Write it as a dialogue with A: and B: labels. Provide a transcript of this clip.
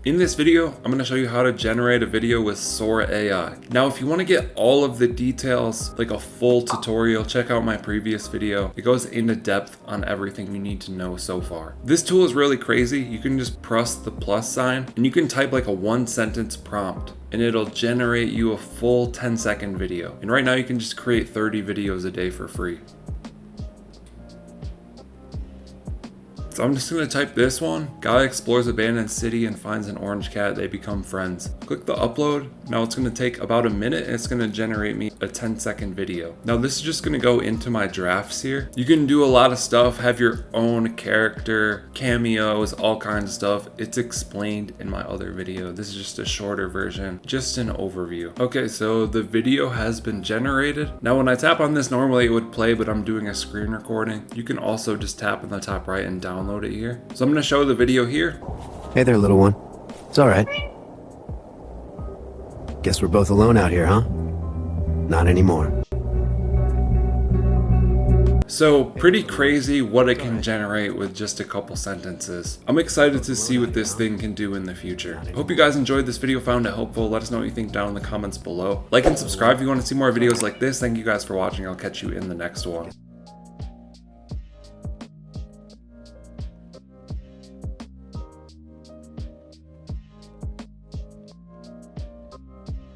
A: In this video, I'm going to show you how to generate a video with Sora AI. Now, if you want to get all of the details, like a full tutorial, check out my previous video. It goes into depth on everything you need to know so far. This tool is really crazy. You can just press the plus sign and you can type like a 1-sentence prompt and it'll generate you a full 10-second video. And right now you can just create 30 videos a day for free. So I'm just gonna type this one. Guy explores abandoned city and finds an orange cat. They become friends. Click the upload. Now it's gonna take about a minute and it's gonna generate me a 10-second video. Now this is just gonna go into my drafts here. You can do a lot of stuff, have your own character, cameos, all kinds of stuff. It's explained in my other video. This is just a shorter version, just an overview. Okay, so the video has been generated. Now when I tap on this, normally it would play, but I'm doing a screen recording. You can also just tap on the top right and download it here. So I'm going to show the video here.
B: Hey there, little one. It's all right. Guess we're both alone out here, huh? Not anymore.
A: So pretty crazy what it can generate with just a couple sentences. I'm excited to see what this thing can do in the future. Hope you guys enjoyed this video, found it helpful. Let us know what you think down in the comments below. Like and subscribe if you want to see more videos like this. Thank you guys for watching. I'll catch you in the next one.